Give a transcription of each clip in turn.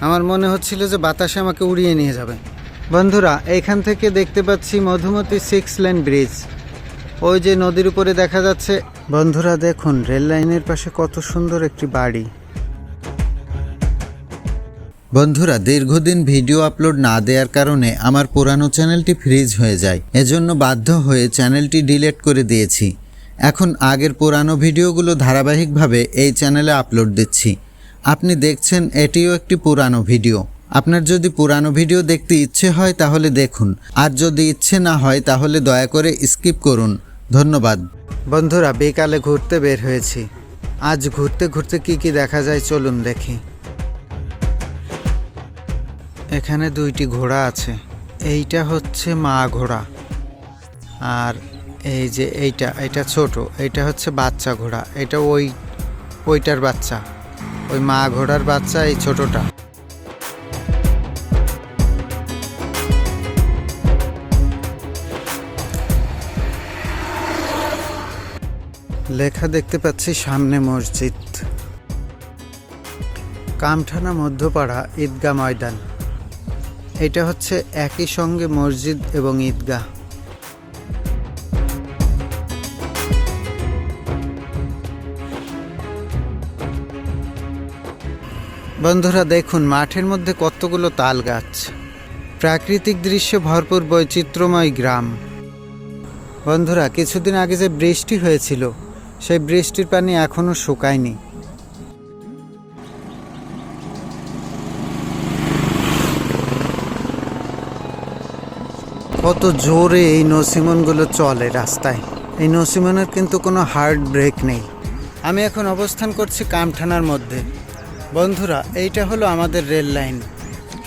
আমার মনে হচ্ছিল যে বাতাসে আমাকে উড়িয়ে নিয়ে যাবে। বন্ধুরা, এইখান থেকে দেখতে পাচ্ছি মধুমতি 6 লেন ব্রিজ। ওই যে নদীর উপরে দেখা যাচ্ছে। বন্ধুরা দেখুন, রেল লাইনের পাশে কত সুন্দর একটি বাড়ি। বন্ধুরা, দীর্ঘদিন ভিডিও আপলোড না দেওয়ার কারণে আমার পুরানো চ্যানেলটি ফ্রিজ হয়ে যায়। এজন্য বাধ্য হয়ে চ্যানেলটি ডিলিট করে দিয়েছি। এখন আগের পুরানো ভিডিওগুলো ধারাবাহিকভাবে এই চ্যানেলে আপলোড দিচ্ছি। আপনি দেখছেন এটিও একটি পুরানো ভিডিও। আপনার যদি পুরানো ভিডিও দেখতে ইচ্ছে হয় তাহলে দেখুন, আর যদি ইচ্ছে না হয় তাহলে দয়া করে স্কিপ করুন। ধন্যবাদ। বন্ধুরা, বিকালে ঘুরতে বের হয়েছি। আজ ঘুরতে ঘুরতে কি দেখা যায় চলুন দেখি। এখানে 2টি ঘোড়া আছে। এইটা হচ্ছে মা ঘোড়া, আর এই যে এইটা ছোট, এইটা হচ্ছে বাচ্চা ঘোড়া। এটা ওইটার বাচ্চা, ওই মা ঘোড়ার বাচ্চা এই ছোটটা। লেখা দেখতে পাচ্ছি সামনে মসজিদ। কামঠানা মধ্যপাড়া ঈদগাহ ময়দান। এটা হচ্ছে একই সঙ্গে মসজিদ এবং ঈদগাহ। বন্ধুরা দেখুন, মাঠের মধ্যে কতগুলো তাল গাছ। প্রাকৃতিক দৃশ্যে ভরপুর বৈচিত্র্যময় গ্রাম। বন্ধুরা, কিছুদিন আগে যে বৃষ্টি হয়েছিল সেই বৃষ্টির পানি এখনো শুকায়নি। কত জোরে এই নসিমনগুলো চলে রাস্তায়। এই নসিমনের কিন্তু কোনো হার্ড ব্রেক নেই। আমি এখন অবস্থান করছি কামঠানার মধ্যে। বন্ধুরা, এইটা হলো আমাদের রেল লাইন।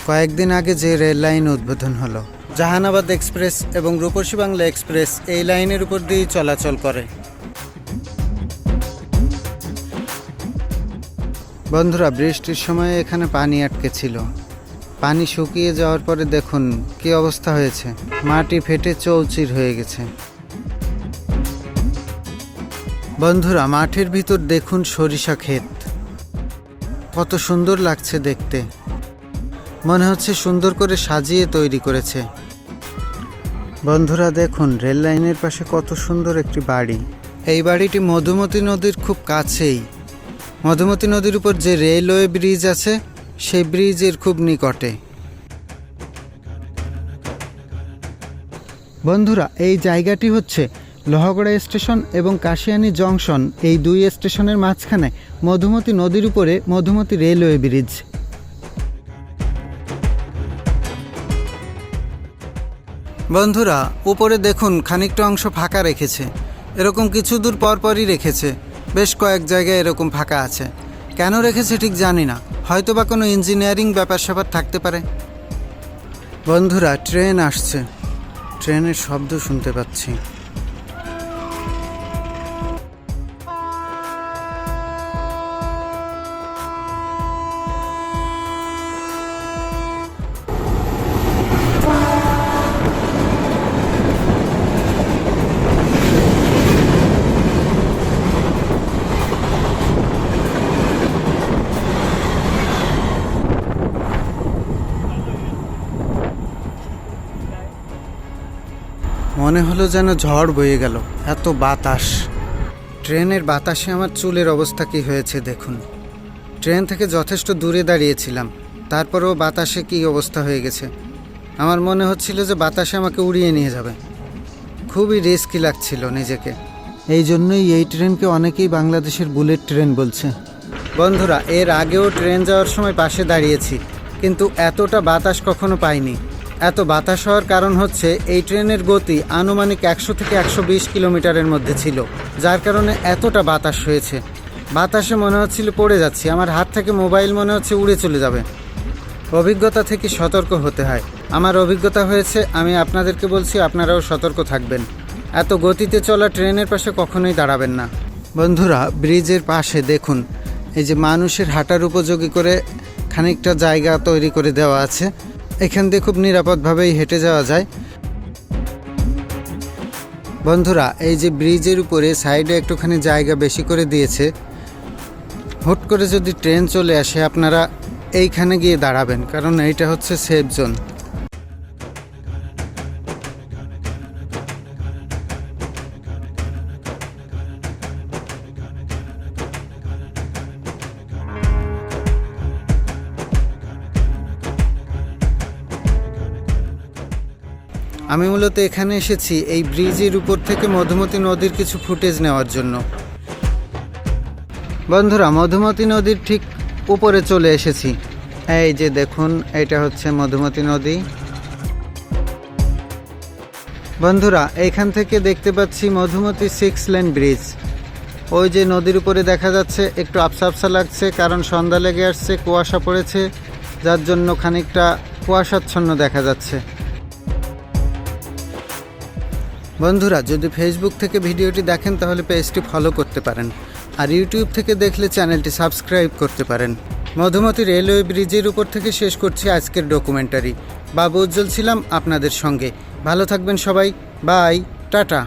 কয়েকদিন আগে যে রেল লাইন উদ্বোধন হলো, জাহানাবাদ এক্সপ্রেস এবং রূপসী বাংলা এক্সপ্রেস এই লাইনের উপর দিয়েই চলাচল করে। বন্ধুরা, বৃষ্টির সময় এখানে পানি আটকে ছিল। পানি শুকিয়ে যাওয়ার পরে দেখুন কি অবস্থা হয়েছে। মাটি ফেটে চৌচির হয়ে গেছে। বন্ধুরা, মাঠের ভিতর দেখুন সরিষা ক্ষেত। কত সুন্দর লাগছে দেখতে। মনে হচ্ছে সুন্দর করে সাজিয়ে তৈরি করেছে। বন্ধুরা দেখুন, রেল লাইনের পাশে কত সুন্দর একটি বাড়ি। এই বাড়িটি মধুমতি নদীর খুব কাছেই। মধুমতি নদীর উপর যে রেলওয়ে ব্রিজ আছে সেই ব্রিজের খুব নিকটে। বন্ধুরা, এই জায়গাটি হচ্ছে লোহাগড়া স্টেশন এবং কাশিয়ানী জংশন। এই 2 স্টেশনের মাঝখানে মধুমতি নদীর উপরে মধুমতি রেলওয়ে ব্রিজ। বন্ধুরা, উপরে দেখুন খানিকটা অংশ ফাঁকা রেখেছে। এরকম কিছু দূর পরপরই রেখেছে। বেশ কয়েক জায়গায় এরকম ফাঁকা আছে। কেন রেখেছে ঠিক জানি না। হয়তো বা কোনো ইঞ্জিনিয়ারিং ব্যাপার স্যাপার থাকতে পারে। বন্ধুরা, ট্রেন আসছে। ট্রেনের শব্দ শুনতে পাচ্ছি। মনে হলো যেন ঝড় বয়ে গেল, এত বাতাস। ট্রেনের বাতাসে আমার চুলের অবস্থা কী হয়েছে দেখুন। ট্রেন থেকে যথেষ্ট দূরে দাঁড়িয়েছিলাম, তারপরেও বাতাসে কী অবস্থা হয়ে গেছে। আমার মনে হচ্ছিল যে বাতাসে আমাকে উড়িয়ে নিয়ে যাবে। খুবই রিস্কি লাগছিল নিজেকে। এই জন্যই এই ট্রেনকে অনেকেই বাংলাদেশের বুলেট ট্রেন বলছে। বন্ধুরা, এর আগেও ট্রেন যাওয়ার সময় পাশে দাঁড়িয়েছি, কিন্তু এতটা বাতাস কখনো পাইনি। এত বাতাস হওয়ার কারণ হচ্ছে এই ট্রেনের গতি আনুমানিক 100 থেকে 120 কিলোমিটারের মধ্যে ছিল, যার কারণে এতটা বাতাস হয়েছে। বাতাসে মনে হচ্ছিল পড়ে যাচ্ছি। আমার হাত থেকে মোবাইল মনে হচ্ছে উড়ে চলে যাবে। অভিজ্ঞতা থেকে সতর্ক হতে হয়। আমার অভিজ্ঞতা হয়েছে, আমি আপনাদেরকে বলছি আপনারাও সতর্ক থাকবেন। এত গতিতে চলা ট্রেনের পাশে কখনোই দাঁড়াবেন না। বন্ধুরা, ব্রিজের পাশে দেখুন, এই যে মানুষের হাঁটার উপযোগী করে খানিকটা জায়গা তৈরি করে দেওয়া আছে। এখান দিয়ে খুব নিরাপদভাবেই হেঁটে যাওয়া যায়। বন্ধুরা, এই যে ব্রিজের উপরে সাইডে একটুখানি জায়গা বেশি করে দিয়েছে। হুট করে যদি ট্রেন চলে আসে আপনারা এইখানে গিয়ে দাঁড়াবেন, কারণ এইটা হচ্ছে সেফ জোন। আমি মূলত এখানে এসেছি এই ব্রিজের উপর থেকে মধুমতি নদীর কিছু ফুটেজ নেওয়ার জন্য। বন্ধুরা, মধুমতি নদীর ঠিক উপরে চলে এসেছি। এই যে দেখুন, এটা হচ্ছে মধুমতি নদী। বন্ধুরা, এইখান থেকে দেখতে পাচ্ছি মধুমতি 6 লেন ব্রিজ। ওই যে নদীর উপরে দেখা যাচ্ছে, একটু আবসা আবসা লাগছে কারণ সন্ধ্যা লেগে আসছে, কুয়াশা পড়েছে, যার জন্য খানিকটা কুয়াশাচ্ছন্ন দেখা যাচ্ছে। বন্ধুরা, যদি ফেসবুক থেকে ভিডিওটি দেখেন তাহলে পেজটি ফলো করতে পারেন, আর ইউটিউব থেকে দেখলে চ্যানেলটি সাবস্ক্রাইব করতে পারেন। মধুমতি রেলওয়ে ব্রিজের উপর থেকে শেষ করছি আজকের ডকুমেন্টারি। বাবু উজ্জ্বল ছিলাম আপনাদের সঙ্গে। ভালো থাকবেন সবাই। Bye, tata.